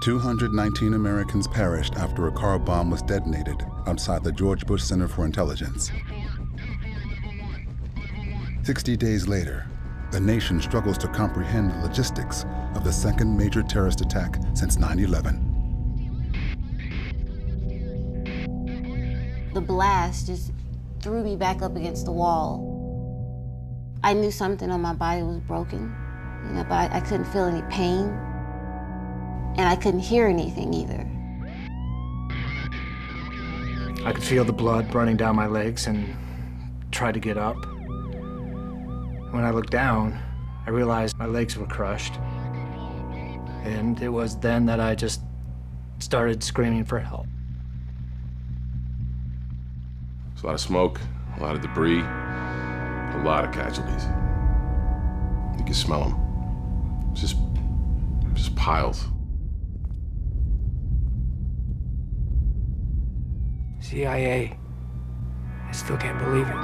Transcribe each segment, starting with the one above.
219 Americans perished after a car bomb was detonated outside the George Bush Center for Intelligence. 60 days later, the nation struggles to comprehend the logistics of the second major terrorist attack since 9/11. The blast just threw me back up against the wall. I knew something on my body was broken, but I couldn't feel any pain, and I couldn't hear anything either. I could feel the blood running down my legs and tried to get up. When I looked down, I realized my legs were crushed. And it was then that I just started screaming for help. There's a lot of smoke, a lot of debris, a lot of casualties. You can smell them. Just piles. CIA. I still can't believe it.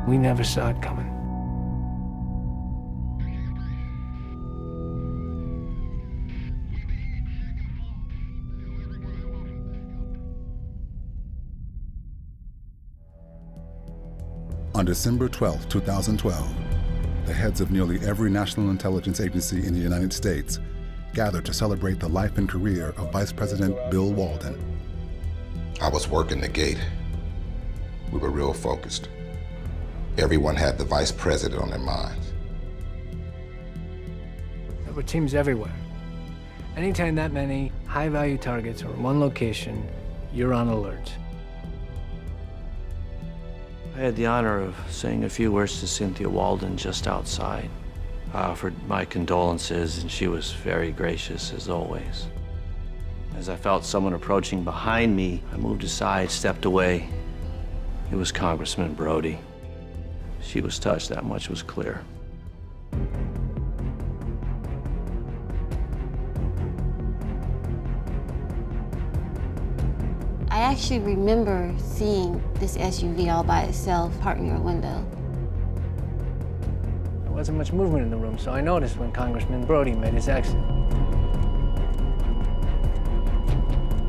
We never saw it coming. On December 12, 2012, the heads of nearly every national intelligence agency in the United States gathered to celebrate the life and career of Vice President Bill Walton. I was working the gate. We were real focused. Everyone had the vice president on their minds. There were teams everywhere. Anytime that many high-value targets are in one location, you're on alert. I had the honor of saying a few words to Cynthia Walden just outside. I offered my condolences, and she was very gracious, as always. As I felt someone approaching behind me, I moved aside, stepped away. It was Congressman Brody. She was touched, that much was clear. I actually remember seeing this SUV all by itself parked near a window. There wasn't much movement in the room, so I noticed when Congressman Brody made his exit.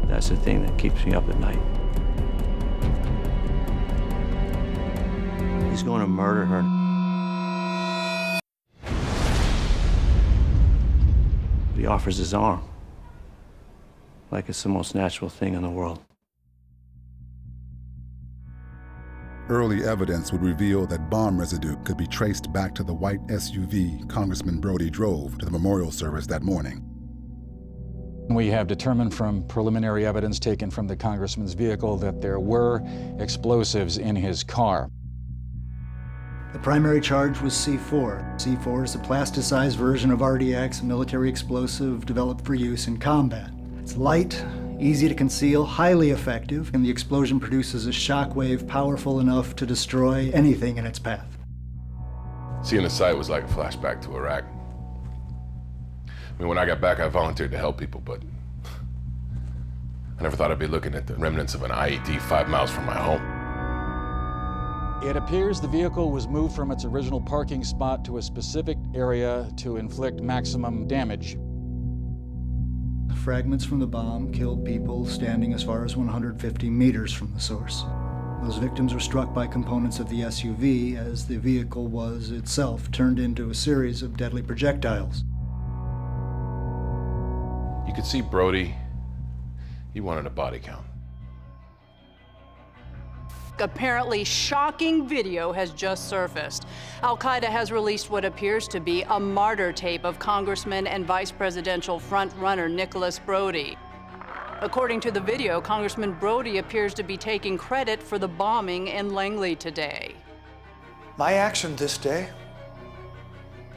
That's the thing that keeps me up at night. He's going to murder her. He offers his arm, like it's the most natural thing in the world. Early evidence would reveal that bomb residue could be traced back to the white SUV Congressman Brody drove to the memorial service that morning. We have determined from preliminary evidence taken from the congressman's vehicle that there were explosives in his car. The primary charge was C4. C4 is a plasticized version of RDX, a military explosive developed for use in combat. It's light, easy to conceal, highly effective, and the explosion produces a shockwave powerful enough to destroy anything in its path. Seeing the site was like a flashback to Iraq. I mean, when I got back, I volunteered to help people, but I never thought I'd be looking at the remnants of an IED 5 miles from my home. It appears the vehicle was moved from its original parking spot to a specific area to inflict maximum damage. Fragments from the bomb killed people standing as far as 150 meters from the source. Those victims were struck by components of the SUV as the vehicle was itself turned into a series of deadly projectiles. You could see Brody, he wanted a body count. Apparently shocking video has just surfaced. Al-Qaeda has released what appears to be a martyr tape of Congressman and Vice Presidential frontrunner Nicholas Brody. According to the video, Congressman Brody appears to be taking credit for the bombing in Langley today. My action this day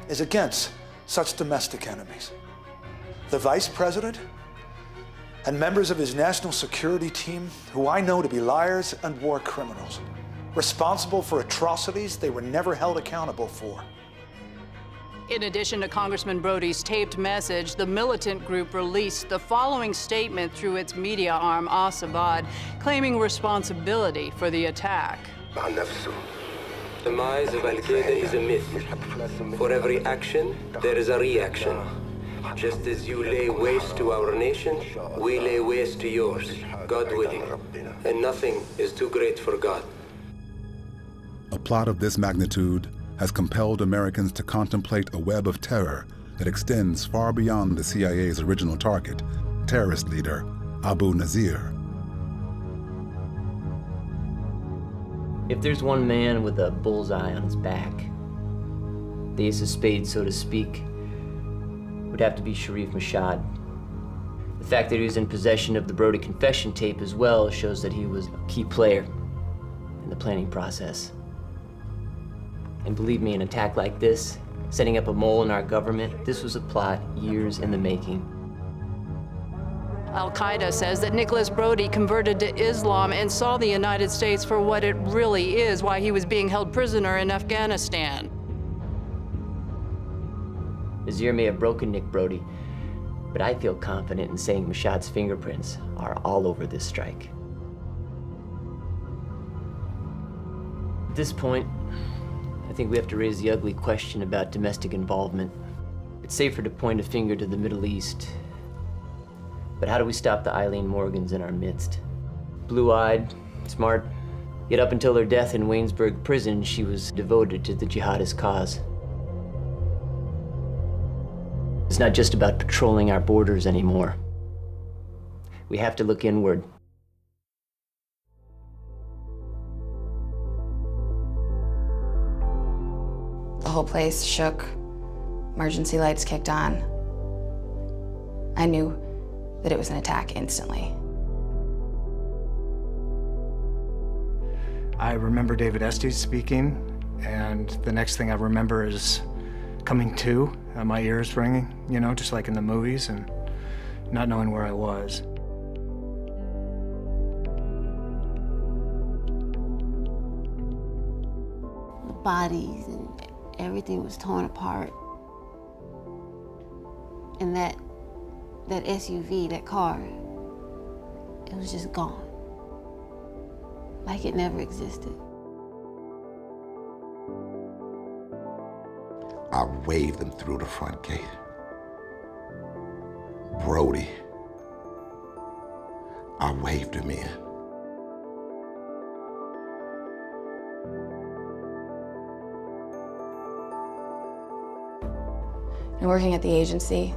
is against such domestic enemies. The Vice President and members of his national security team, who I know to be liars and war criminals, responsible for atrocities they were never held accountable for. In addition to Congressman Brody's taped message, the militant group released the following statement through its media arm, Asabad, claiming responsibility for the attack. The demise of Al-Qaeda is a myth. For every action, there is a reaction. Just as you lay waste to our nation, we lay waste to yours, God willing. And nothing is too great for God. A plot of this magnitude has compelled Americans to contemplate a web of terror that extends far beyond the CIA's original target, terrorist leader Abu Nazir. If there's one man with a bullseye on his back, the ace of spades, so to speak, would have to be Sharif Mashad. The fact that he was in possession of the Brody confession tape as well shows that he was a key player in the planning process. And believe me, an attack like this, setting up a mole in our government, this was a plot years in the making. Al-Qaeda says that Nicholas Brody converted to Islam and saw the United States for what it really is, why he was being held prisoner in Afghanistan. Cecere may have broken Nick Brody, but I feel confident in saying Mashad's fingerprints are all over this strike. At this point, I think we have to raise the ugly question about domestic involvement. It's safer to point a finger to the Middle East, but how do we stop the Eileen Morgans in our midst? Blue-eyed, smart, yet up until her death in Waynesburg prison, she was devoted to the jihadist cause. It's not just about patrolling our borders anymore. We have to look inward. The whole place shook. Emergency lights kicked on. I knew that it was an attack instantly. I remember David Estes speaking, and the next thing I remember is coming to, my ears ringing, you know, just like in the movies, and not knowing where I was. The bodies and everything was torn apart. And that SUV, that car, it was just gone. Like it never existed. I waved them through the front gate. Brody. I waved him in. And working at the agency,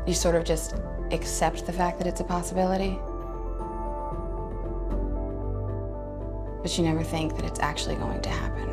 you sort of just accept the fact that it's a possibility. But you never think that it's actually going to happen.